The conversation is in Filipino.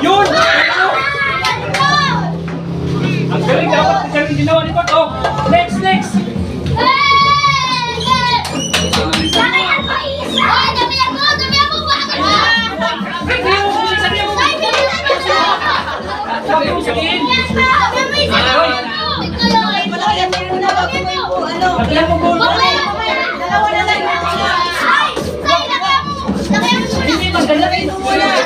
Yun! Ang galing, dapat ka rin ginawa ni Pat. Oh, next, next! Dalawa na lang. Hindi, magdala kayo muna.